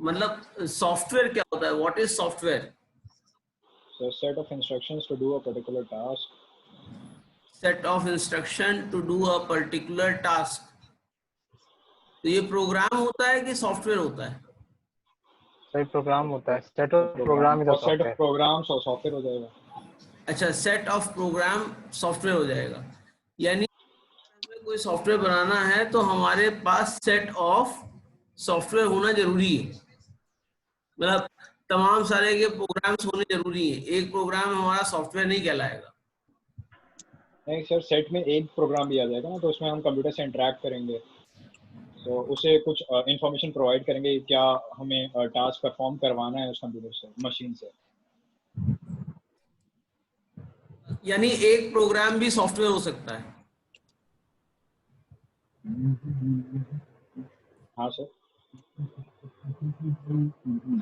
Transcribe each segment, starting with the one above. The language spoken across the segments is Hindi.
मतलब सॉफ्टवेयर क्या होता है? What is software? So set of instructions to do a particular task. Set of instruction to do a particular task. तो ये प्रोग्राम होता है कि सॉफ्टवेयर होता है? सही प्रोग्राम होता है, set of program is a और सेट ऑफ सॉफ्टवेयर। प्रोग्राम्स और सॉफ्टवेयर हो जाएगा। अच्छा, सेट ऑफ प्रोग्राम सॉफ्टवेयर हो जाएगा। यानी हमें कोई सॉफ्टवेयर बनाना है तो हमारे पास सेट ऑफ सॉफ्टवेयर होना जरूरी है। मतलब तमाम सारे के प्रोग्राम्स होने जरूरी है, एक प्रोग्राम हमारा सॉफ्टवेयर नहीं कहलाएगा। नहीं सर, सेट में एक प्रोग्राम भी आ जाएगा ना, तो उसमें हम कंप्यूटर से इंटरेक्ट करेंगे, तो उसे कुछ इंफॉर्मेशन प्रोवाइड करेंगे, क्या हमें टास्क परफॉर्म करवाना है उस कंप्यूटर से, मशीन से। यानी एक प्रोग्राम भी सॉफ्टवेयर हो सकता है? हाँ सर।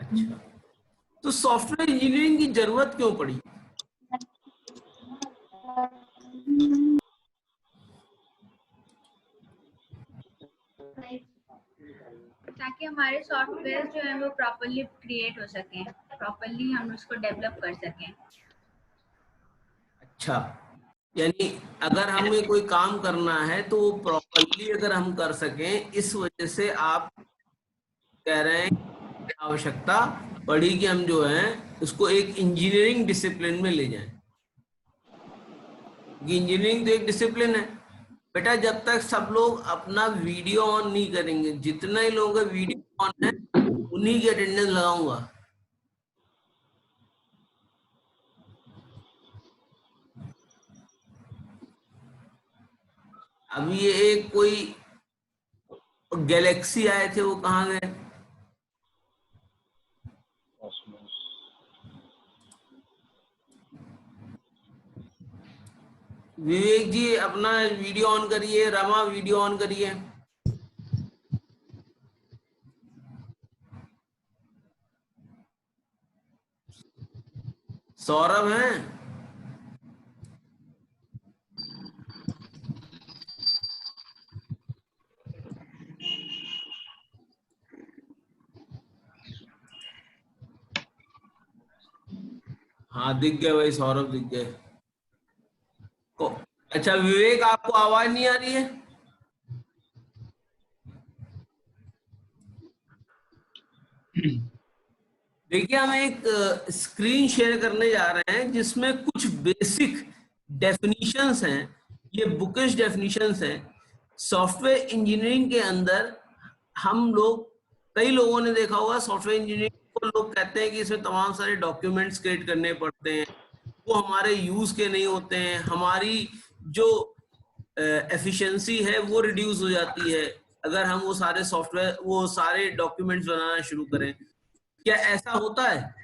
अच्छा, तो सॉफ्टवेयर इंजीनियरिंग की जरूरत क्यों पड़ी? ताकि हमारे सॉफ्टवेयर जो है वो प्रॉपर्ली क्रिएट हो सकें, प्रॉपर्ली हम उसको डेवलप कर सकें। अच्छा, यानी अगर हमें कोई काम करना है तो वो प्रॉपर्ली अगर हम कर सकें, इस वजह से आप कह रहे हैं कि आवश्यकता पड़ी कि हम जो है उसको एक इंजीनियरिंग डिसिप्लिन में ले जाएं। इंजीनियरिंग तो एक डिसिप्लिन है बेटा। जब तक सब लोग अपना वीडियो ऑन नहीं करेंगे, जितने ही लोगों का वीडियो ऑन है उन्हीं की अटेंडेंस लगाऊंगा। अभी ये एक कोई गैलेक्सी आए थे, वो कहाँ गए? विवेक जी अपना वीडियो ऑन करिए, रमा वीडियो ऑन करिए। सौरभ हैं? हाँ दिख गए भाई, सौरभ दिख गए। अच्छा विवेक, आपको आवाज नहीं आ रही है? देखिए हम एक स्क्रीन शेयर करने जा रहे हैं जिसमें कुछ बेसिक डेफिनेशंस हैं। ये बुकिश डेफिनेशंस हैं। सॉफ्टवेयर इंजीनियरिंग के अंदर हम लोग, कई लोगों ने देखा होगा सॉफ्टवेयर इंजीनियरिंग को लोग कहते हैं कि इसमें तमाम सारे डॉक्यूमेंट्स क्रिएट करने पड़ते हैं, वो हमारे यूज के नहीं होते हैं, हमारी जो एफिशिएंसी है वो रिड्यूस हो जाती है अगर हम वो सारे सॉफ्टवेयर, वो सारे डॉक्यूमेंट्स बनाना शुरू करें। क्या ऐसा होता है?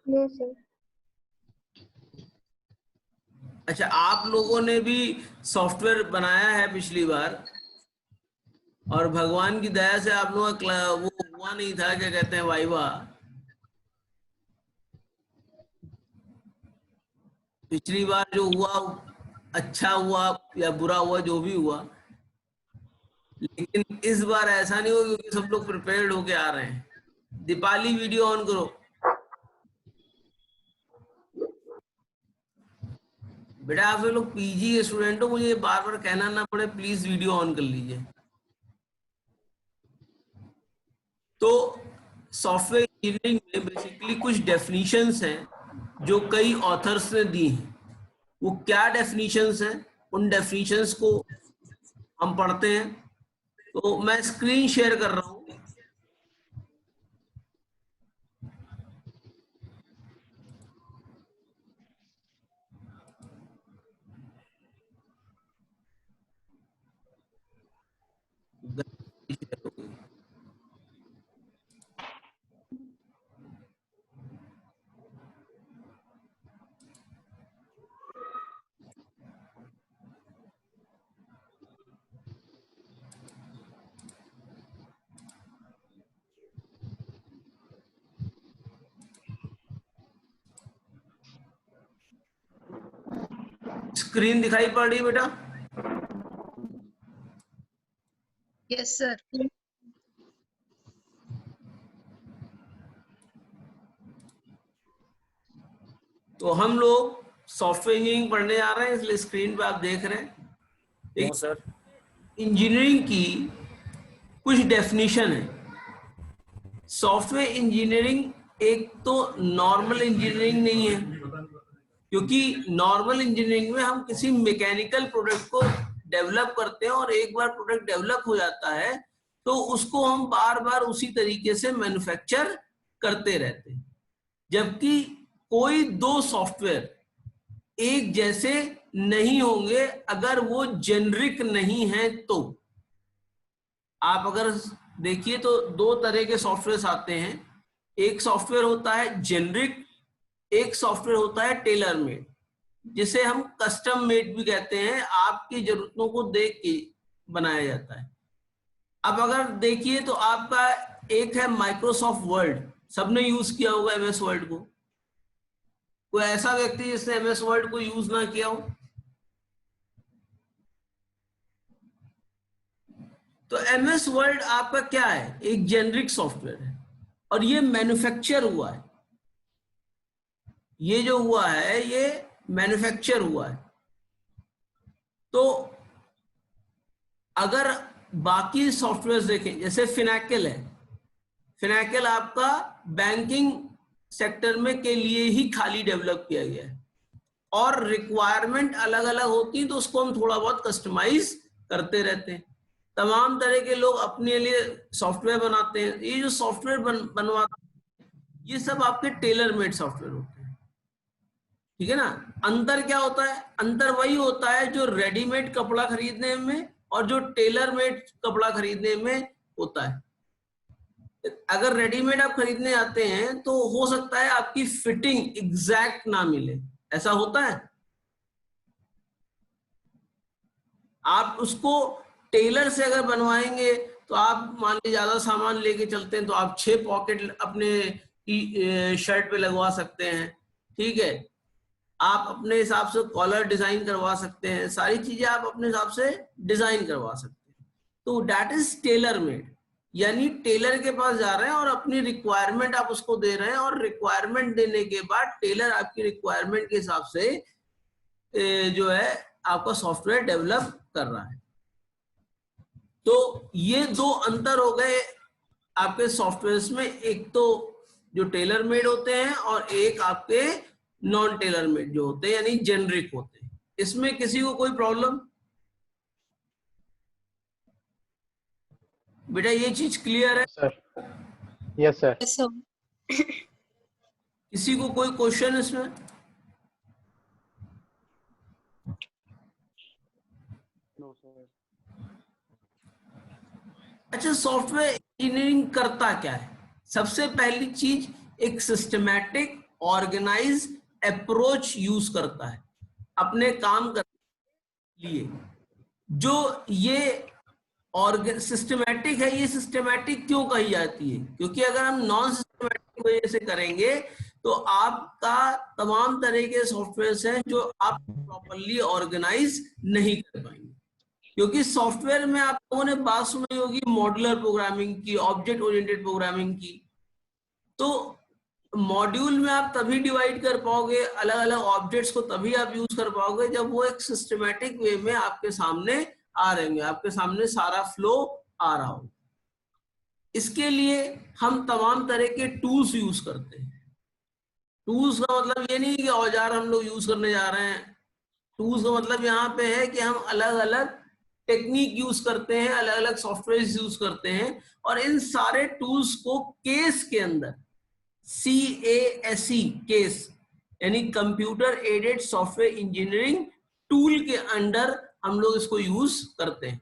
No sir. अच्छा, आप लोगों ने भी सॉफ्टवेयर बनाया है पिछली बार, और भगवान की दया से आप लोगों का वो हुआ नहीं था, क्या कहते हैं, वाइवा। पिछली बार जो हुआ अच्छा हुआ या बुरा हुआ, जो भी हुआ, लेकिन इस बार ऐसा नहीं हुआ क्योंकि सब लोग प्रिपेयर्ड होके आ रहे हैं। दीपाली वीडियो ऑन करो बेटा। आप लोग पीजी के स्टूडेंट हो, मुझे बार बार कहना ना पड़े, प्लीज वीडियो ऑन कर लीजिए। तो सॉफ्टवेयर इंजीनियरिंग में बेसिकली कुछ डेफिनेशंस हैं जो कई ऑथर्स ने दी हैं। वो क्या डेफिनेशंस हैं, उन डेफिनेशंस को हम पढ़ते हैं। तो मैं स्क्रीन शेयर कर रहा हूं। स्क्रीन दिखाई पड़ रही है बेटा? Yes sir. तो हम लोग सॉफ्टवेयर इंजीनियरिंग पढ़ने जा रहे हैं, इसलिए स्क्रीन पे आप देख रहे हैं सर इंजीनियरिंग की कुछ डेफिनेशन है। सॉफ्टवेयर इंजीनियरिंग एक तो नॉर्मल इंजीनियरिंग नहीं है, क्योंकि नॉर्मल इंजीनियरिंग में हम किसी मैकेनिकल प्रोडक्ट को डेवलप करते हैं और एक बार प्रोडक्ट डेवलप हो जाता है तो उसको हम बार बार उसी तरीके से मैन्युफैक्चर करते रहते हैं। जबकि कोई दो सॉफ्टवेयर एक जैसे नहीं होंगे अगर वो जेनरिक नहीं है। तो आप अगर देखिए तो दो तरह के सॉफ्टवेयर आते हैं, एक सॉफ्टवेयर होता है जेनरिक, एक सॉफ्टवेयर होता है टेलर मेड, जिसे हम कस्टम मेड भी कहते हैं, आपकी जरूरतों को देख के बनाया जाता है। अब अगर देखिए तो आपका एक है माइक्रोसॉफ्ट वर्ड, सबने यूज किया होगा एमएस वर्ड को। कोई ऐसा व्यक्ति जिसने एमएस वर्ड को यूज ना किया हो? तो एमएस वर्ड आपका क्या है? एक जेनरिक सॉफ्टवेयर है और ये मैन्युफैक्चर हुआ है। ये जो हुआ है ये मैन्युफैक्चर हुआ है। तो अगर बाकी सॉफ्टवेयर देखें, जैसे फिनाकल है, फिनाकल आपका बैंकिंग सेक्टर में के लिए ही खाली डेवलप किया गया है और रिक्वायरमेंट अलग अलग होती है तो उसको हम थोड़ा बहुत कस्टमाइज करते रहते हैं। तमाम तरह के लोग अपने लिए सॉफ्टवेयर बनाते हैं। ये जो सॉफ्टवेयर बनवाते हैं ये सब आपके टेलर मेड सॉफ्टवेयर होते हैं, ठीक है ना। अंतर क्या होता है? अंतर वही होता है जो रेडीमेड कपड़ा खरीदने में और जो टेलर मेड कपड़ा खरीदने में होता है। अगर रेडीमेड आप खरीदने आते हैं तो हो सकता है आपकी फिटिंग एग्जैक्ट ना मिले, ऐसा होता है। आप उसको टेलर से अगर बनवाएंगे तो आप मान लीजिए ज्यादा सामान लेके चलते हैं तो आप 6 पॉकेट अपने शर्ट पे लगवा सकते हैं, ठीक है। आप अपने हिसाब से कॉलर डिजाइन करवा सकते हैं, सारी चीजें आप अपने हिसाब से डिजाइन करवा सकते हैं। तो दैट इज टेलर मेड, यानी टेलर के पास जा रहे हैं और अपनी रिक्वायरमेंट आप उसको दे रहे हैं और रिक्वायरमेंट देने के बाद टेलर आपकी रिक्वायरमेंट के हिसाब से जो है आपका सॉफ्टवेयर डेवलप कर रहा है। तो ये दो अंतर हो गए आपके सॉफ्टवेयर्स में, एक तो जो टेलर मेड होते हैं और एक आपके नॉन टेलर मेड जो होते हैं यानी जेनरिक होते हैं। इसमें किसी को कोई प्रॉब्लम? बेटा ये चीज क्लियर है? Sir yes sir. किसी को कोई क्वेश्चन इसमें? अच्छा, सॉफ्टवेयर इंजीनियरिंग करता क्या है? सबसे पहली चीज एक सिस्टमैटिक ऑर्गेनाइज अप्रोच यूज करता है अपने काम करने के लिए। जो ये सिस्टमैटिक है, ये सिस्टमैटिक क्यों कही जाती है? क्योंकि अगर हम नॉन सिस्टमैटिक वजह से करेंगे तो आपका तमाम तरह के सॉफ्टवेयर हैं जो आप प्रॉपरली ऑर्गेनाइज नहीं कर पाएंगे। क्योंकि सॉफ्टवेयर में आप लोगों ने बात सुनी होगी मॉड्यूलर प्रोग्रामिंग की, ऑब्जेक्ट ओरिएंटेड प्रोग्रामिंग की। तो मॉड्यूल में आप तभी डिवाइड कर पाओगे, अलग अलग ऑब्जेक्ट्स को तभी आप यूज कर पाओगे जब वो एक सिस्टमैटिक वे में आपके सामने आ रहे होंगे, आपके सामने सारा फ्लो आ रहा हो। इसके लिए हम तमाम तरह के टूल्स यूज करते हैं। टूल्स का मतलब ये नहीं कि औजार हम लोग यूज करने जा रहे हैं। टूल्स का मतलब यहाँ पे है कि हम अलग अलग टेक्निक यूज करते हैं, अलग अलग सॉफ्टवेयर यूज करते हैं और इन सारे टूल्स को केस के अंदर, CASE केस यानी computer aided software engineering tool के अंडर हम लोग इसको यूज करते हैं।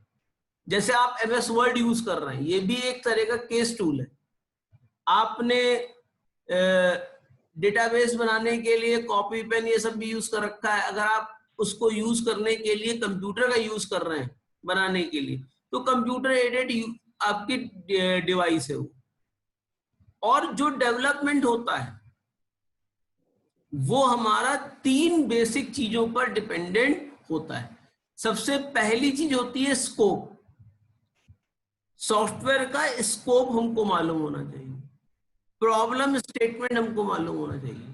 जैसे आप MS वर्ड यूज कर रहे हैं, ये भी एक तरह का केस टूल है। आपने डेटाबेस बनाने के लिए कॉपी पेन ये सब भी यूज कर रखा है। अगर आप उसको यूज करने के लिए कंप्यूटर का यूज कर रहे हैं बनाने के लिए, तो कंप्यूटर एडेड आपकी डिवाइस है वो। और जो डेवलपमेंट होता है वो हमारा 3 बेसिक चीजों पर डिपेंडेंट होता है। सबसे पहली चीज होती है स्कोप। सॉफ्टवेयर का स्कोप हमको मालूम होना चाहिए, प्रॉब्लम स्टेटमेंट हमको मालूम होना चाहिए।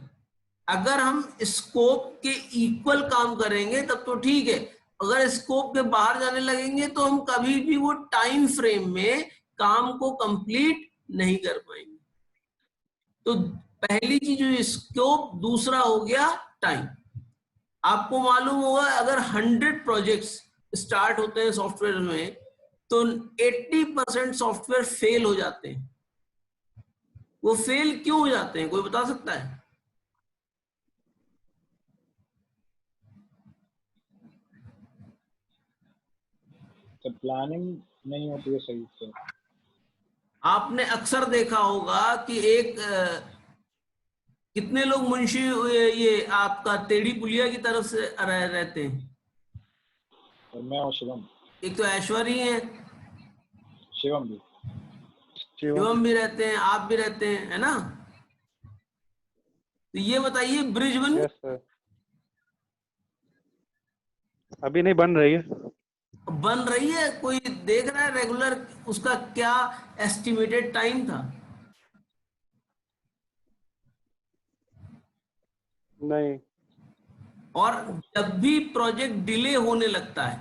अगर हम स्कोप के इक्वल काम करेंगे तब तो ठीक है, अगर स्कोप के बाहर जाने लगेंगे तो हम कभी भी वो टाइम फ्रेम में काम को कंप्लीट नहीं कर पाएंगे। तो पहली चीज जो स्कोप, दूसरा हो गया टाइम। आपको मालूम होगा अगर 100 प्रोजेक्ट्स स्टार्ट होते हैं सॉफ्टवेयर में तो 80% सॉफ्टवेयर फेल हो जाते हैं। वो फेल क्यों हो जाते हैं, कोई बता सकता है? तो प्लानिंग नहीं होती है सही से। आपने अक्सर देखा होगा कि कितने लोग मुंशी ये आपका टेढ़ी पुलिया की तरफ से रहते हैं? और मैं और शिवम। एक तो ऐश्वर्य है, शिवम भी। शिवम भी रहते हैं, आप भी रहते हैं, है ना? तो ये बताइए ब्रिज बन यस सर, अभी नहीं बन रही है। रही है? कोई देख रहा है रेगुलर उसका क्या एस्टिमेटेड टाइम था? नहीं। और जब भी प्रोजेक्ट डिले होने लगता है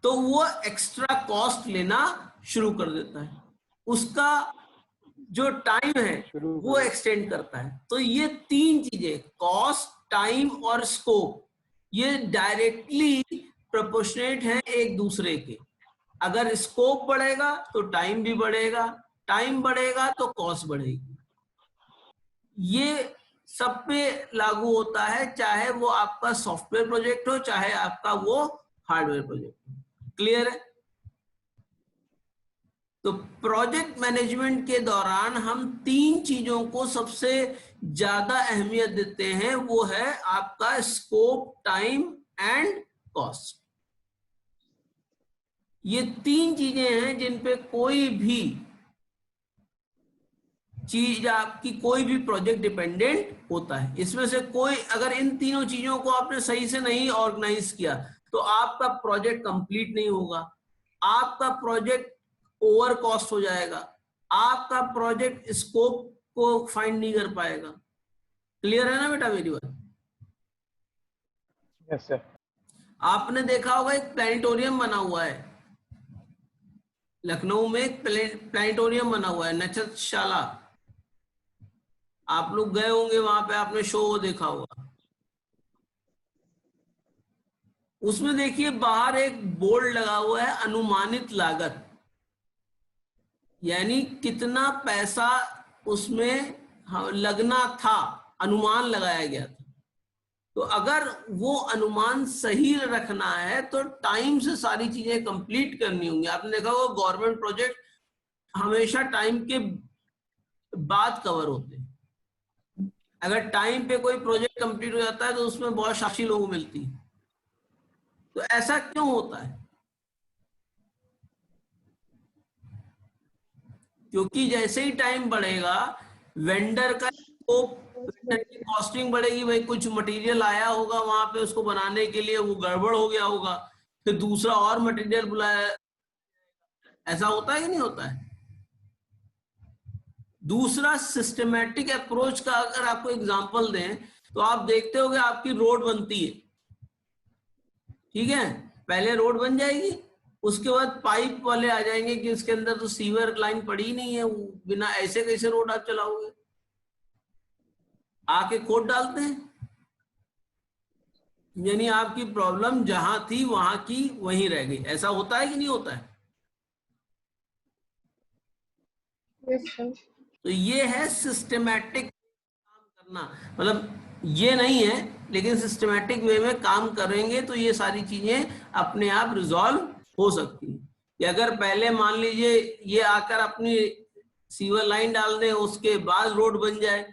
तो वो एक्स्ट्रा कॉस्ट लेना शुरू कर देता है, उसका जो टाइम है वो एक्सटेंड करता है। तो ये तीन चीजें, कॉस्ट, टाइम और स्कोप, ये डायरेक्टली प्रोपोर्शनेट हैं एक दूसरे के। अगर स्कोप बढ़ेगा तो टाइम भी बढ़ेगा, टाइम बढ़ेगा तो कॉस्ट बढ़ेगी। ये सब पे लागू होता है, चाहे वो आपका सॉफ्टवेयर प्रोजेक्ट हो चाहे आपका वो हार्डवेयर प्रोजेक्ट हो। क्लियर है? तो प्रोजेक्ट मैनेजमेंट के दौरान हम तीन चीजों को सबसे ज्यादा अहमियत देते हैं, वो है आपका स्कोप, टाइम एंड कॉस्ट। ये तीन चीजें हैं जिन पे कोई भी चीज, आपकी कोई भी प्रोजेक्ट डिपेंडेंट होता है। इसमें से कोई, अगर इन तीनों चीजों को आपने सही से नहीं ऑर्गेनाइज किया तो आपका प्रोजेक्ट कंप्लीट नहीं होगा, आपका प्रोजेक्ट ओवर कॉस्ट हो जाएगा, आपका प्रोजेक्ट स्कोप को फाइंड नहीं कर पाएगा। क्लियर है ना बेटा मेरी बात? Yes sir. आपने देखा होगा एक प्लैनेटोरियम बना हुआ है लखनऊ में, एक प्लैनेटोरियम बना हुआ है नक्षत्रशाला। आप लोग गए होंगे वहां पे, आपने शो देखा होगा। उसमें देखिए बाहर एक बोर्ड लगा हुआ है अनुमानित लागत, यानी कितना पैसा उसमें लगना था, अनुमान लगाया गया था। तो अगर वो अनुमान सही रखना है तो टाइम से सारी चीजें कंप्लीट करनी होंगी। आपने देखा होगा गवर्नमेंट प्रोजेक्ट हमेशा टाइम के बाद कवर होते हैं। अगर टाइम पे कोई प्रोजेक्ट कंप्लीट हो जाता है तो उसमें बहुत शाबाशी लोगों को मिलती है। तो ऐसा क्यों होता है? क्योंकि जैसे ही टाइम बढ़ेगा वेंडर का स्कोप, वेंडर की कॉस्टिंग बढ़ेगी। भाई कुछ मटेरियल आया होगा वहां पे उसको बनाने के लिए, वो गड़बड़ हो गया होगा, फिर दूसरा और मटेरियल बुलाया। ऐसा होता है कि नहीं होता है? दूसरा, सिस्टमैटिक अप्रोच का अगर आपको एग्जांपल दें तो आप देखते होगे आपकी रोड बनती है, ठीक है, पहले रोड बन जाएगी, उसके बाद पाइप वाले आ जाएंगे कि इसके अंदर तो सीवर लाइन पड़ी नहीं है, बिना ऐसे कैसे रोड आप चलाओगे, आके खोद डालते हैं। यानी आपकी प्रॉब्लम जहां थी वहां की वहीं रह गई। ऐसा होता है कि नहीं होता है? तो ये है सिस्टमैटिक काम करना, मतलब ये नहीं है, लेकिन सिस्टमैटिक वे में काम करेंगे तो ये सारी चीजें अपने आप रिजॉल्व हो सकती है। कि अगर पहले मान लीजिए ये आकर अपनी सीवर लाइन डाल दें, उसके बाद रोड बन जाए,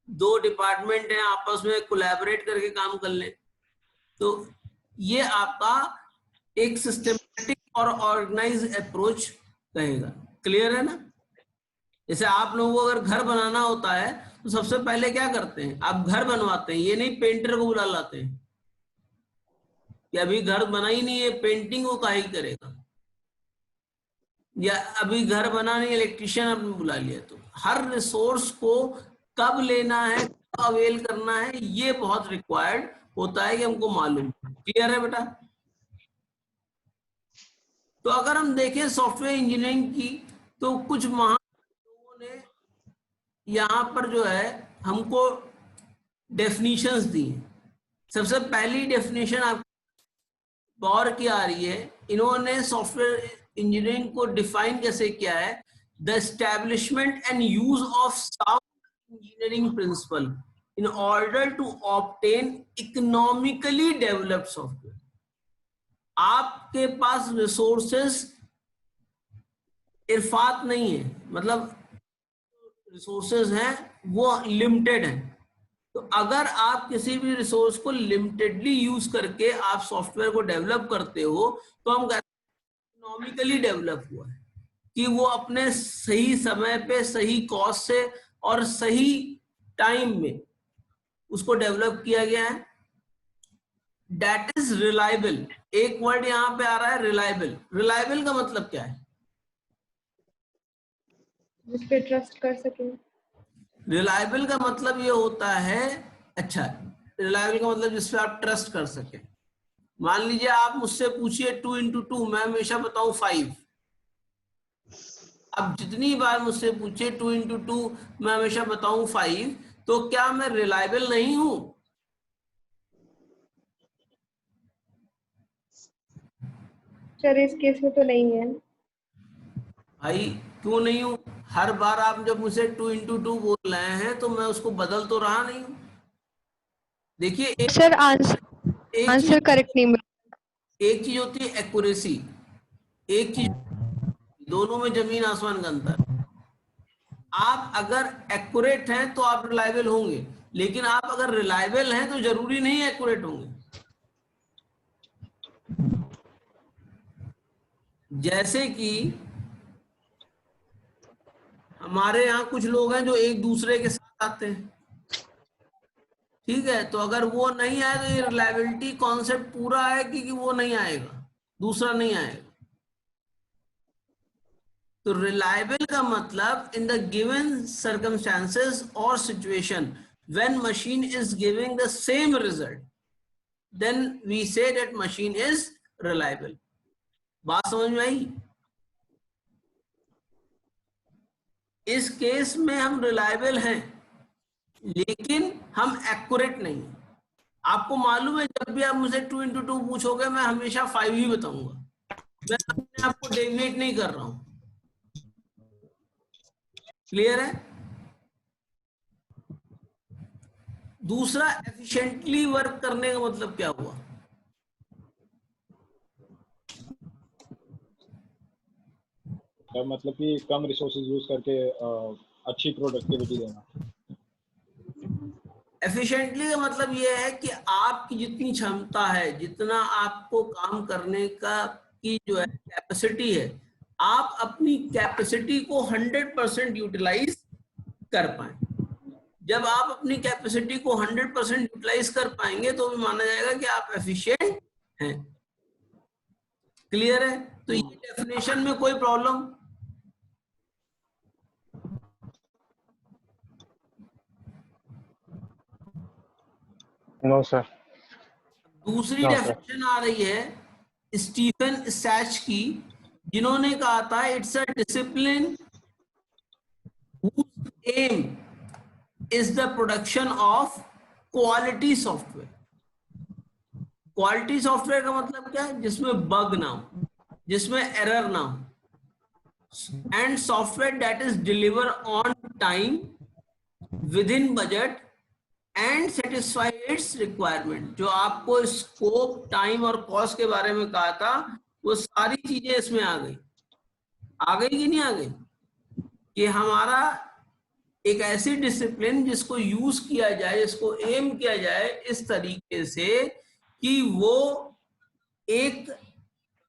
दो डिपार्टमेंट हैं आपस में कोलैबोरेट करके काम कर लें, तो ये आपका एक सिस्टमैटिक और ऑर्गेनाइज अप्रोच कहेगा। क्लियर है ना? जैसे आप लोगों को अगर घर बनाना होता है तो सबसे पहले क्या करते हैं, आप घर बनवाते हैं, ये नहीं पेंटर को बुला लाते हैं कि अभी घर बना ही नहीं है, पेंटिंग वो काहे करेगा, या अभी घर बना नहीं, इलेक्ट्रिशियन आपने बुला लिया। तो हर रिसोर्स को कब लेना है, अवेल करना है, ये बहुत रिक्वायर्ड होता है कि हमको मालूम। क्लियर है बेटा? तो अगर हम देखें सॉफ्टवेयर इंजीनियरिंग की, तो कुछ महान लोगों ने यहाँ पर जो है हमको डेफिनेशंस दी हैं। सबसे पहली डेफिनेशन आप गौर की आ रही है, इन्होंने सॉफ्टवेयर इंजीनियरिंग को डिफाइन कैसे किया है? The establishment and use of sound engineering principle in order to obtain economically developed software. आपके पास रिसोर्सेस इरफात नहीं है, मतलब रिसोर्सेज हैं वो लिमिटेड हैं। तो अगर आप किसी भी रिसोर्स को लिमिटेडली यूज करके आप सॉफ्टवेयर को डेवलप करते हो, तो हम कहते हैं इकोनॉमिकली डेवलप हुआ है, कि वो अपने सही समय पे, सही कॉस्ट से और सही टाइम में उसको डेवलप किया गया है। That is reliable. एक वर्ड यहां पे आ रहा है रिलायबल। रिलायबल का मतलब क्या है? जिस पे ट्रस्ट कर सकें। रिलायबल का मतलब ये होता है, अच्छा, रिलायबल का मतलब जिस पे आप ट्रस्ट कर सके। मान लीजिए आप मुझसे पूछिए 2 into 2, मैं हमेशा बताऊं 5। अब जितनी बार मुझसे पूछे 2 into 2, मैं हमेशा बताऊं 5, तो क्या मैं रिलायबल नहीं हूं? सर इस केस में तो नहीं है। भाई क्यों नहीं हूं? हर बार आप जब मुझे 2 into 2 बोल रहे हैं तो मैं उसको बदल तो रहा नहीं हूं। देखिए सर आंसर करेक्ट नहीं मिला। एक चीज होती है एक्यूरेसी, एक चीज, दोनों में जमीन आसमान का अंतर। आप अगर एक्यूरेट हैं तो आप रिलायबल होंगे, लेकिन आप अगर रिलायबल हैं तो जरूरी नहीं एक्यूरेट होंगे। जैसे कि हमारे यहाँ कुछ लोग हैं जो एक दूसरे के साथ आते हैं, ठीक है, तो अगर वो नहीं आए तो ये रिलायबिलिटी कॉन्सेप्ट पूरा है कि वो नहीं आएगा, दूसरा नहीं आएगा। तो रिलायबल का मतलब इन द गिवन सर्कमस्टांसेस और situation when machine is giving the same result, then we say that machine is reliable. बात समझ में आई? इस केस में हम रिलायबल हैं, लेकिन हम एक्यूरेट नहीं। आपको मालूम है जब भी आप मुझे 2 into 2 पूछोगे मैं हमेशा 5 ही बताऊंगा, मैं अपने आप को डेविएट नहीं कर रहा हूं। क्लियर है? दूसरा, एफिशिएंटली वर्क करने का मतलब क्या हुआ? मतलब कि कम रिसोर्सेज यूज करके अच्छी प्रोडक्टिविटी देना। एफिशिएंटली का मतलब यह है कि आपकी जितनी क्षमता है, जितना आपको काम करने का की जो है कैपेसिटी है, आप अपनी कैपेसिटी को 100% यूटिलाइज कर पाए। जब आप अपनी कैपेसिटी को 100% यूटिलाइज कर पाएंगे तो भी माना जाएगा कि आप एफिशिएंट हैं। क्लियर है? तो ये डेफिनेशन में कोई प्रॉब्लम? No sir. दूसरी No, डेफिनेशन आ रही है स्टीफन सैच की, जिन्होंने कहा था it's a discipline whose aim is the production of quality software। Quality software का मतलब क्या है? जिसमें बग ना हो, जिसमें एरर ना हो, and software that is deliver on time, with in budget and satisfy it's requirement. जो आपको स्कोप, टाइम और कॉस्ट के बारे में कहा था, वो सारी चीजें इसमें आ गई कि नहीं आ गई? कि हमारा एक ऐसी डिसिप्लिन जिसको यूज किया जाए, जिसको एम किया जाए इस तरीके से कि वो एक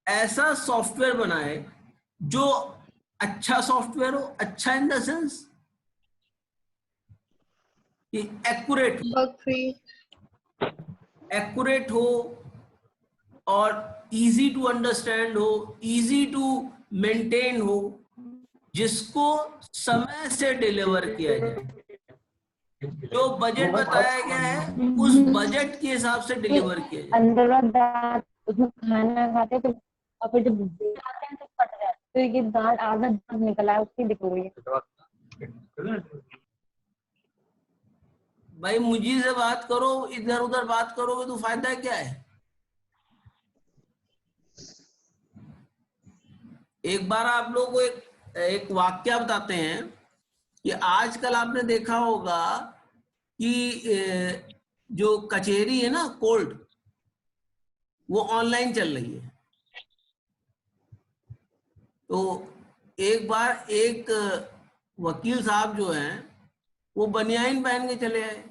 ऐसा सॉफ्टवेयर बनाए जो अच्छा सॉफ्टवेयर हो। अच्छा इन द सेंस कि एक्यूरेट बग फ्री, एक्यूरेट हो और इजी टू अंडरस्टैंड हो, इजी टू मेंटेन हो, जिसको समय से डिलीवर किया जाए। जो बजट बताया गया है उस बजट के हिसाब से डिलीवर किया जाए। अंदर वाला दांत उसमें खाना खाते हैं तो और फिर जब खाते हैं तो फट जाता है, तो ये दांत आधा दांत निकला है उसकी दिख रही है। भाई मुझे से बात करो, इधर उधर बात करोगे तो फायदा क्या है? एक बार आप लोगों को एक वाक्य बताते हैं कि आजकल आपने देखा होगा कि जो कचहरी है ना, कोर्ट, वो ऑनलाइन चल रही है। तो एक बार एक वकील साहब जो हैं वो बनियाइन पहन के चले आए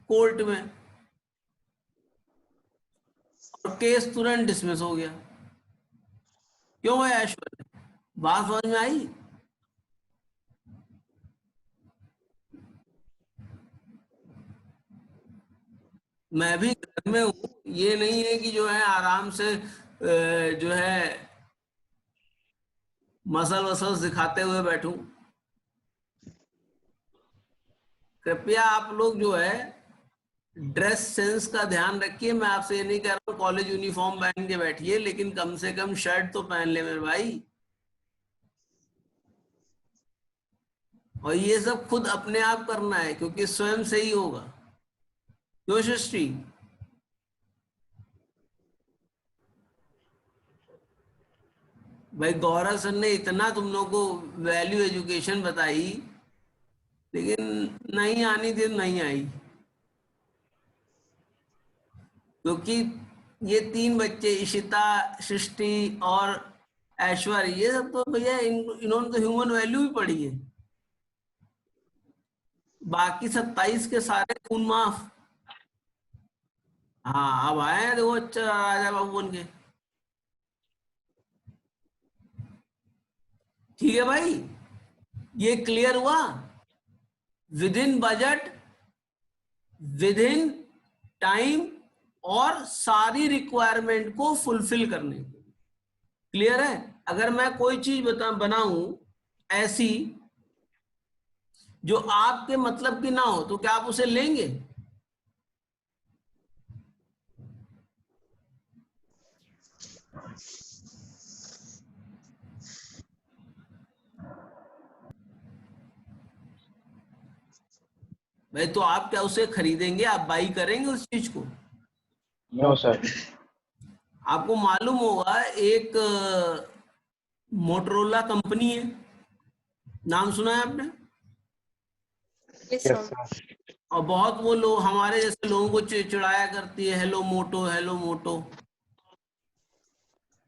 कोर्ट में और केस तुरंत डिसमिस हो गया। क्यों है ऐश्वर्य? बात समझ में आई? मैं भी घर में हूँ, ये नहीं है कि जो है आराम से जो है मसल वसल सिखाते हुए बैठूं। कृपया आप लोग जो है ड्रेस सेंस का ध्यान रखिए। मैं आपसे ये नहीं कह रहा हूँ कॉलेज यूनिफॉर्म पहन के बैठिए, लेकिन कम से कम शर्ट तो पहन ले मेरे भाई। और ये सब खुद अपने आप करना है, क्योंकि स्वयं से ही होगा। क्यों सृष्टि? भाई गौरव सर ने इतना तुम लोगों को वैल्यू एजुकेशन बताई, लेकिन नहीं आनी थी नहीं आई, क्योंकि ये तीन बच्चे इशिता, सृष्टि और ऐश्वर्य, ये सब तो भैया इन्होंने तो ह्यूमन वैल्यू भी पढ़ी है। बाकी 27 के सारे खून माफ। हाँ अब आए हैं देखो, अच्छा राजा बाबू बन के। ठीक है भाई, ये क्लियर हुआ? With in budget, with in time, और सारी रिक्वायरमेंट को फुलफिल करने के। क्लियर है? अगर मैं कोई चीज बनाऊं ऐसी जो आपके मतलब की ना हो, तो क्या आप उसे लेंगे? भाई तो आप क्या उसे खरीदेंगे? आप बाई करेंगे उस चीज को? No sir. आपको मालूम होगा एक मोटरोला कंपनी है, नाम सुना है आपने? Yes sir. और बहुत वो लोग हमारे जैसे लोगों को चिढ़ाया करती है, हेलो मोटो, हेलो मोटो,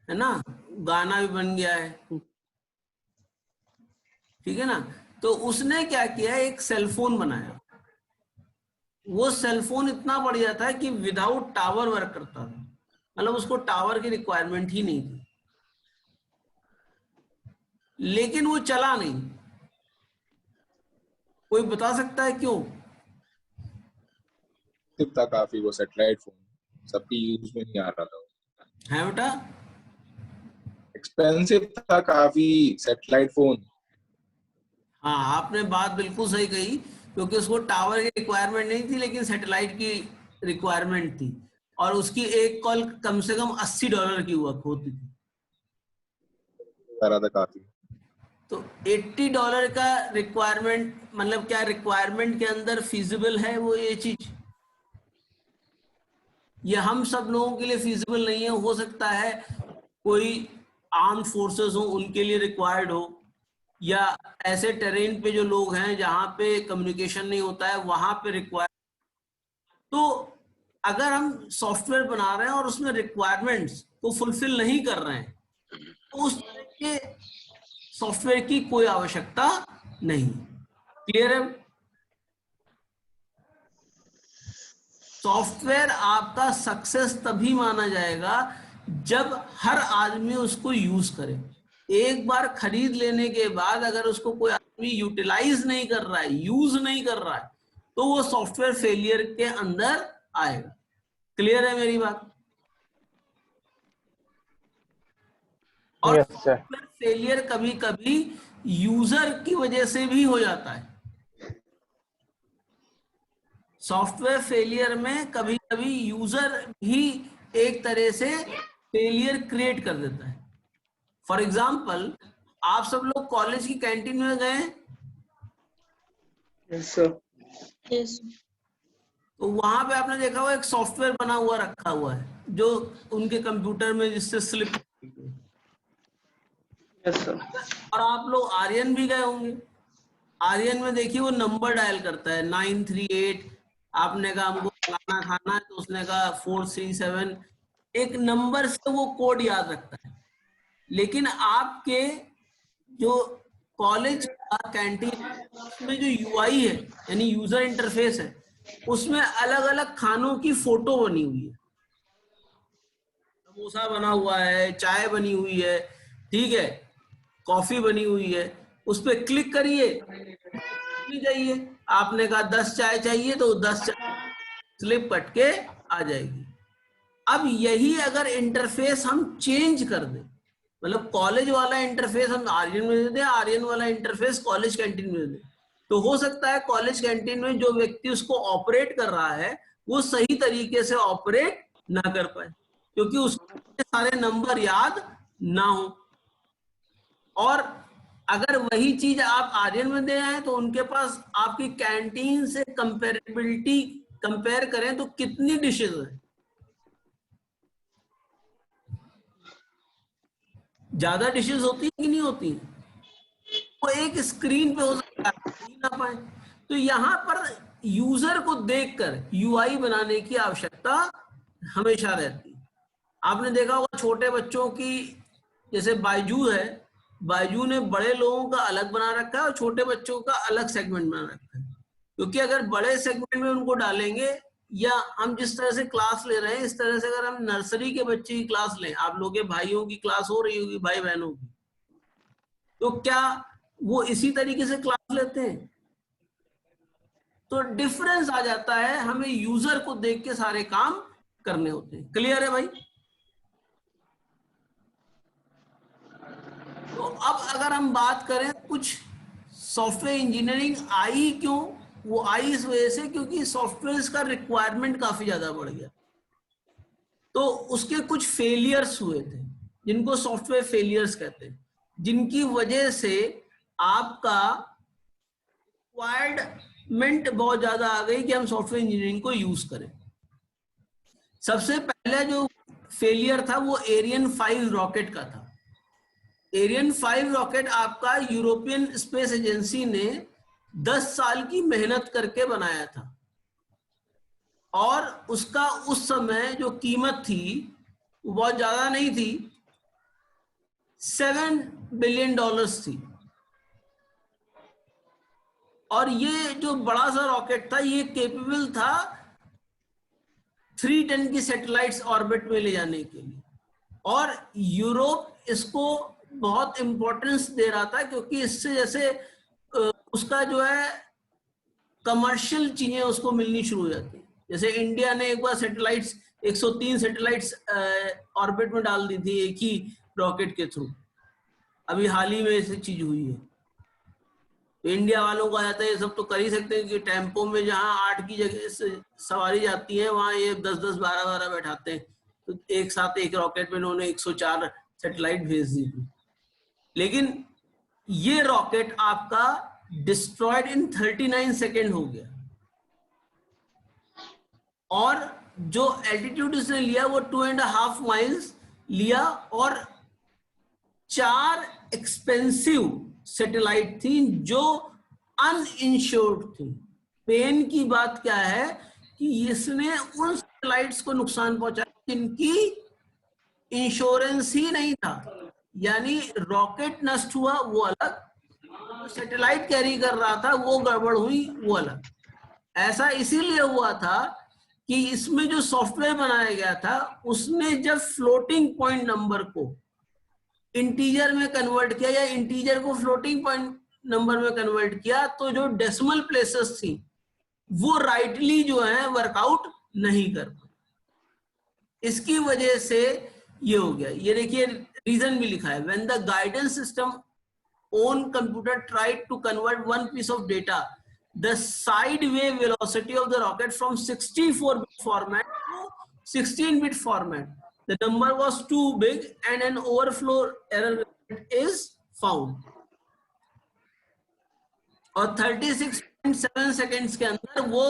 है ना? गाना भी बन गया है, ठीक है ना? तो उसने क्या किया, एक सेलफोन बनाया। वो सेलफोन इतना बढ़िया था कि विदाउट टावर वर्क करता था, मतलब उसको टावर की रिक्वायरमेंट ही नहीं थी, लेकिन वो चला नहीं। कोई बता सकता है क्यों? था काफी, वो सैटेलाइट फोन सबकी यूज में नहीं आ रहा था। है बेटा? एक्सपेंसिव था काफी सैटेलाइट फोन। हाँ आपने बात बिल्कुल सही कही, क्योंकि उसको टावर की रिक्वायरमेंट नहीं थी, लेकिन सैटेलाइट की रिक्वायरमेंट थी, और उसकी एक कॉल कम से कम $80 की हुआ होती थी। रहा था काफी। तो $80 का रिक्वायरमेंट, मतलब क्या रिक्वायरमेंट के अंदर फीजिबल है वो ये चीज? ये हम सब लोगों के लिए फीजिबल नहीं है। हो सकता है कोई आर्म फोर्सेस हो, उनके लिए रिक्वायर्ड हो, या ऐसे टेरेन पे जो लोग हैं जहां पे कम्युनिकेशन नहीं होता है, वहां पे रिक्वायर्ड। तो अगर हम सॉफ्टवेयर बना रहे हैं और उसमें रिक्वायरमेंट्स को फुलफिल नहीं कर रहे हैं, तो उस तरह के सॉफ्टवेयर की कोई आवश्यकता नहीं। क्लियर है? सॉफ्टवेयर आपका सक्सेस तभी माना जाएगा जब हर आदमी उसको यूज करे। एक बार खरीद लेने के बाद अगर उसको कोई आदमी यूटिलाइज नहीं कर रहा है, यूज नहीं कर रहा है, तो वो सॉफ्टवेयर फेलियर के अंदर आएगा। क्लियर है मेरी बात? और यस सर। सॉफ्टवेयर फेलियर कभी कभी यूजर की वजह से भी हो जाता है। सॉफ्टवेयर फेलियर में कभी कभी यूजर भी एक तरह से फेलियर क्रिएट कर देता है। फॉर एग्जाम्पल, आप सब लोग कॉलेज की कैंटीन में गए, यस सर। यस तो वहां पे आपने देखा हुआ एक सॉफ्टवेयर बना हुआ रखा हुआ है जो उनके कंप्यूटर में जिससे स्लिप, यस सर। और आप लोग आर्यन भी गए होंगे। आर्यन में देखिए वो नंबर डायल करता है 938, आपने कहा हमको खाना खाना है तो उसने कहा 437, एक नंबर से वो कोड याद रखता है। लेकिन आपके जो कॉलेज का कैंटीन में जो यूआई है यानी यूजर इंटरफेस है, उसमें अलग अलग खानों की फोटो बनी हुई है, समोसा बना हुआ है, चाय बनी हुई है, ठीक है, कॉफी बनी हुई है, उस पर क्लिक करिए, चाहिए आपने कहा 10 चाय चाहिए तो 10 स्लिप कट के आ जाएगी। अब यही अगर इंटरफेस हम चेंज कर दें, मतलब कॉलेज वाला इंटरफेस हम आर्यन में दे दें, आर्यन वाला इंटरफेस कॉलेज कैंटीन में दे दें, तो हो सकता है कॉलेज कैंटीन में जो व्यक्ति उसको ऑपरेट कर रहा है वो सही तरीके से ऑपरेट ना कर पाए, क्योंकि उसके सारे नंबर याद ना हो। और अगर वही चीज आप आर्यन में दे आए तो उनके पास आपकी कैंटीन से कंपेरेबिलिटी कंपेयर करें तो कितनी डिशेज है, ज्यादा डिशेज होती है कि नहीं होती, वो एक स्क्रीन पे हो सकता है ना पाए। तो यहाँ पर यूजर को देखकर यूआई बनाने की आवश्यकता हमेशा रहती है। आपने देखा होगा छोटे बच्चों की, जैसे बायजू है, बायजू ने बड़े लोगों का अलग बना रखा है और छोटे बच्चों का अलग सेगमेंट बना रखा है, क्योंकि अगर बड़े सेगमेंट में उनको डालेंगे, या हम जिस तरह से क्लास ले रहे हैं इस तरह से अगर हम नर्सरी के बच्चे की क्लास लें, आप लोगों के भाइयों की क्लास हो रही होगी, भाई बहनों की, तो क्या वो इसी तरीके से क्लास लेते हैं? तो डिफरेंस आ जाता है, हमें यूजर को देख के सारे काम करने होते हैं। क्लियर है भाई? तो अब अगर हम बात करें कुछ सॉफ्टवेयर इंजीनियरिंग आई क्यों, वो आई इस वजह से क्योंकि सॉफ्टवेयर का रिक्वायरमेंट काफी ज्यादा बढ़ गया, तो उसके कुछ फेलियर्स हुए थे जिनको सॉफ्टवेयर फेलियर्स कहते हैं, जिनकी वजह से आपका रिक्वायरमेंट बहुत ज्यादा आ गई कि हम सॉफ्टवेयर इंजीनियरिंग को यूज करें। सबसे पहला जो फेलियर था वो एरियन 5 रॉकेट का था। एरियन 5 रॉकेट आपका यूरोपियन स्पेस एजेंसी ने 10 साल की मेहनत करके बनाया था, और उसका उस समय जो कीमत थी वो बहुत ज्यादा नहीं थी, $7 बिलियन थी। और ये जो बड़ा सा रॉकेट था ये केपेबल था 3 टन की सैटेलाइट्स ऑर्बिट में ले जाने के लिए, और यूरोप इसको बहुत इंपॉर्टेंस दे रहा था, क्योंकि इससे जैसे उसका जो है कमर्शियल चीजें उसको मिलनी शुरू हो जाती। जैसे इंडिया ने एक बार सैटेलाइट्स 103 सैटेलाइट्स ऑर्बिट में डाल दी थी एक ही रॉकेट के थ्रू, अभी हाल ही में ऐसी चीज हुई है। तो इंडिया वालों को आ जाता है ये सब तो कर ही सकते हैं कि टेम्पो में जहां 8 की जगह सवारी जाती है वहां ये 10-10 12-12 बैठाते हैं, तो एक साथ एक रॉकेट में इन्होंने 104 सैटेलाइट भेज दी थी। लेकिन ये रॉकेट आपका डिस्ट्रॉयड इन 39 सेकेंड हो गया, और जो एल्टीट्यूड इसने लिया वो 2.5 माइल्स लिया, और 4 एक्सपेंसिव सैटेलाइट थी जो अनइंश्योर्ड थी। पेन की बात क्या है कि इसने उन सैटेलाइट्स को नुकसान पहुंचाया जिनकी इंश्योरेंस ही नहीं था, यानी रॉकेट नष्ट हुआ वो अलग, सैटेलाइट कैरी कर रहा था वो गड़बड़ हुई वो अलग। ऐसा इसीलिए हुआ था कि इसमें जो सॉफ्टवेयर बनाया गया था उसने जब फ्लोटिंग पॉइंट नंबर को इंटीजर में कन्वर्ट किया या इंटीजर को फ्लोटिंग पॉइंट नंबर में कन्वर्ट किया, तो जो डेसिमल प्लेसेस थी वो राइटली जो है वर्कआउट नहीं कर पाए। इसकी वजह से ये हो गया। ये देखिए रीजन भी लिखा है, when the guidance system own computer tried to convert one piece of data, the sideway velocity of the rocket from 64-bit format to 16-bit format. The number was too big and an overflow error is found. और 36.7 सेकेंड्स के अंदर वो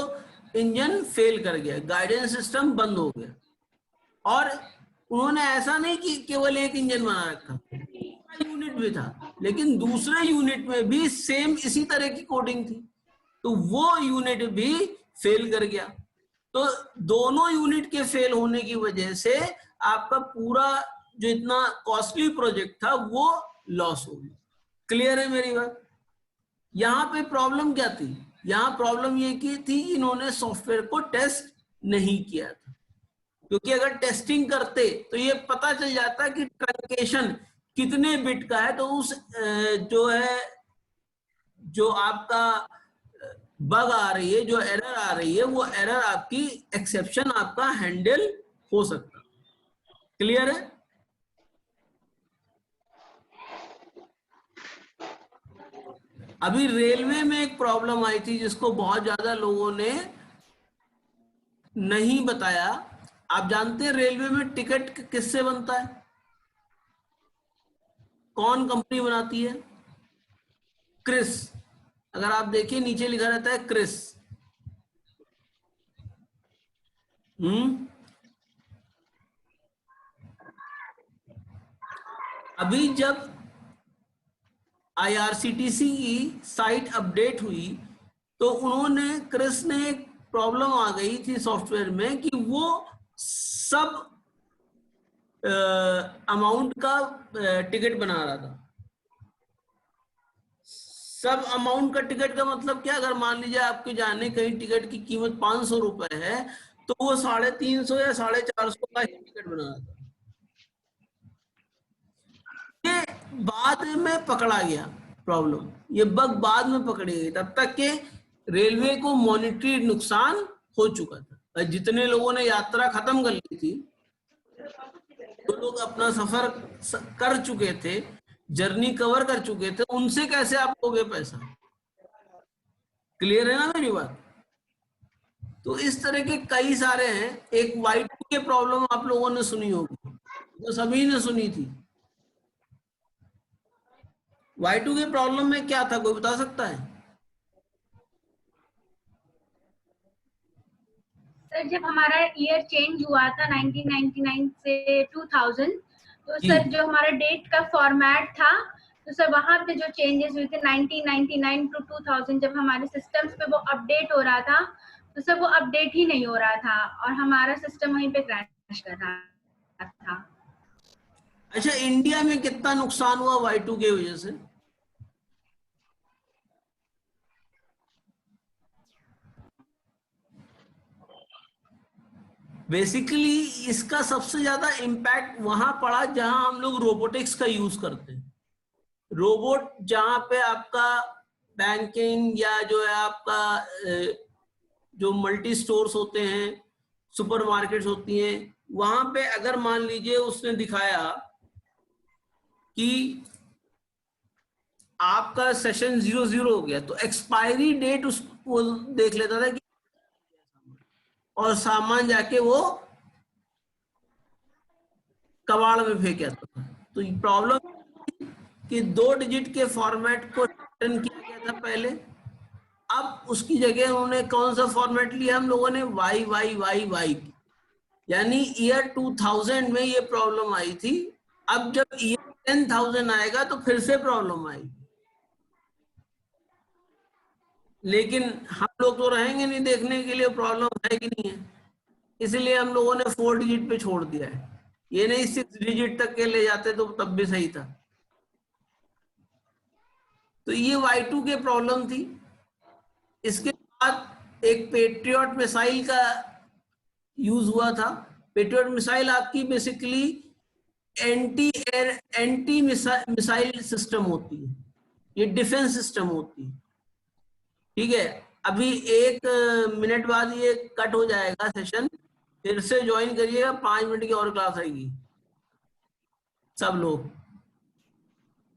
इंजन फेल कर गया, गाइडेंस सिस्टम बंद हो गया। और उन्होंने ऐसा नहीं कि केवल एक इंजन बना रखा, यूनिट भी था, लेकिन दूसरे यूनिट में भी सेम इसी तरह की कोडिंग थी, तो वो यूनिट भी फेल कर गया। तो दोनों यूनिट के फेल होने की वजह से आपका पूरा जो इतना कॉस्टली प्रोजेक्ट था वो लॉस हो गया। क्लियर है मेरी बात? यहाँ पे प्रॉब्लम क्या थी? यहाँ प्रॉब्लम ये की थी, इन्होंने सॉफ्टवेयर को टेस्ट नहीं किया था, क्योंकि अगर टेस्टिंग करते तो ये पता चल जाता कि ट्रंकेशन कितने बिट का है, तो उस जो है जो आपका बग आ रही है, जो एरर आ रही है, वो एरर आपकी एक्सेप्शन आपका हैंडल हो सकता। क्लियर है? अभी रेलवे में एक प्रॉब्लम आई थी जिसको बहुत ज्यादा लोगों ने नहीं बताया। आप जानते हैं रेलवे में टिकट किससे बनता है? कौन कंपनी बनाती है? क्रिस। अगर आप देखिए नीचे लिखा रहता है क्रिस। अभी जब IRCTC की साइट अपडेट हुई तो उन्होंने, क्रिस ने, एक प्रॉब्लम आ गई थी सॉफ्टवेयर में कि वो सब अमाउंट का टिकट बना रहा था। सब अमाउंट का टिकट का मतलब क्या? अगर मान लीजिए आपके जाने कहीं टिकट की कीमत 500 रुपए है, तो वो 350 या 450 का ही टिकट बना रहा था। ये बाद में पकड़ा गया प्रॉब्लम, ये बग बाद में पकड़ी गई, तब तक के रेलवे को मॉनिटरी नुकसान हो चुका था। जितने लोगों ने यात्रा खत्म कर ली थी, जो लोग अपना सफर कर चुके थे, जर्नी कवर कर चुके थे, उनसे कैसे आप लोगे पैसा? क्लियर है ना मेरी बात? तो इस तरह के कई सारे हैं। एक Y2 के प्रॉब्लम आप लोगों ने सुनी होगी, तो सभी ने सुनी थी। Y2 के प्रॉब्लम में क्या था, कोई बता सकता है? सर जब हमारा ईयर चेंज हुआ था 1999 से 2000, तो सर जो हमारा डेट का फॉर्मेट था, तो सर वहां पे जो चेंजेस हुए थे 1999 टू 2000, जब हमारे सिस्टम्स पे वो अपडेट हो रहा था, तो सर वो अपडेट ही नहीं हो रहा था और हमारा सिस्टम वहीं पे क्रैश कर रहा था। अच्छा, इंडिया में कितना नुकसान हुआ Y2 के वजह से? बेसिकली इसका सबसे ज्यादा इम्पैक्ट वहां पड़ा जहां हम लोग रोबोटिक्स का यूज करते हैं। रोबोट जहां पे आपका बैंकिंग या जो है आपका जो मल्टी स्टोर्स होते हैं, सुपरमार्केट्स होती हैं, वहां पे अगर मान लीजिए उसने दिखाया कि आपका सेशन 00 हो गया, तो एक्सपायरी डेट उसको देख लेता था कि, और सामान जाके वो कबाड़ में फेंक आता था। तो प्रॉब्लम कि 2 डिजिट के फॉर्मेट को रिटर्न किया गया था पहले, अब उसकी जगह उन्होंने कौन सा फॉर्मेट लिया हम लोगों ने? YYYY, यानी ईयर 2000 में ये प्रॉब्लम आई थी। अब जब ईयर 10,000 आएगा तो फिर से प्रॉब्लम आएगी, लेकिन हम लोग तो रहेंगे नहीं देखने के लिए प्रॉब्लम है कि नहीं है, इसलिए हम लोगों ने 4 डिजिट पे छोड़ दिया है। ये नहीं 6 डिजिट तक के ले जाते तो तब भी सही था। तो ये Y2 के प्रॉब्लम थी। इसके बाद एक पेट्रियट मिसाइल का यूज हुआ था। पेट्रियट मिसाइल आपकी बेसिकली एंटी मिसाइल सिस्टम होती है, ये डिफेंस सिस्टम होती है। ठीक है, अभी 1 मिनट बाद ये कट हो जाएगा सेशन, फिर से ज्वाइन करिएगा, 5 मिनट की और क्लास आएगी सब लोग।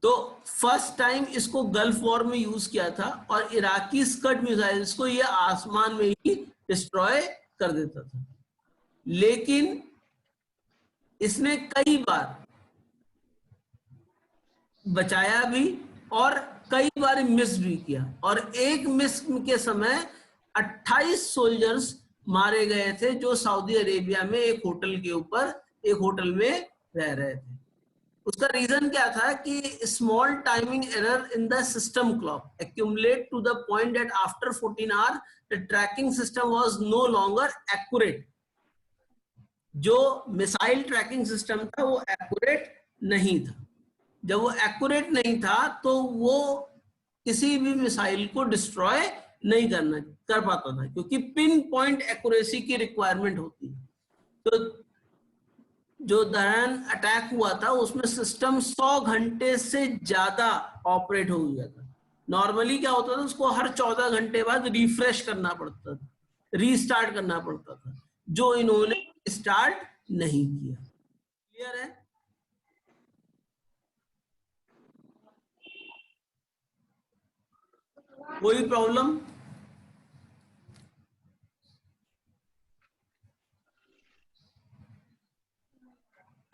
तो फर्स्ट टाइम इसको गल्फ वॉर में यूज किया था और इराकी स्कड मिसाइल्स को ये आसमान में ही डिस्ट्रॉय कर देता था, लेकिन इसने कई बार बचाया भी और कई बार मिस भी किया, और एक मिस के समय 28 सोल्जर्स मारे गए थे जो सऊदी अरेबिया में एक होटल के ऊपर एक होटल में रह रहे थे। उसका रीजन क्या था कि small timing error in the system clock accumulate to the point that after 14 hour the tracking system was no longer accurate. जो मिसाइल ट्रैकिंग सिस्टम था वो एक्यूरेट नहीं था। जब वो एक्यूरेट नहीं था तो वो किसी भी मिसाइल को डिस्ट्रॉय नहीं कर पाता था, क्योंकि पिन पॉइंट एक्यूरेसी की रिक्वायरमेंट होती है। तो जो दरअन अटैक हुआ था उसमें सिस्टम 100 घंटे से ज्यादा ऑपरेट हो गया था। नॉर्मली क्या होता था, उसको हर 14 घंटे बाद रिफ्रेश करना पड़ता था, रीस्टार्ट करना पड़ता था, जो इन्होंने स्टार्ट नहीं किया। क्लियर है? कोई प्रॉब्लम?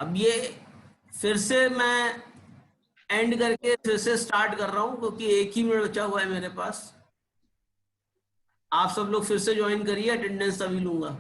अब ये फिर से मैं एंड करके फिर से स्टार्ट कर रहा हूं, क्योंकि 1 ही मिनट बचा हुआ है मेरे पास। आप सब लोग फिर से ज्वाइन करिए, अटेंडेंस तभी लूंगा।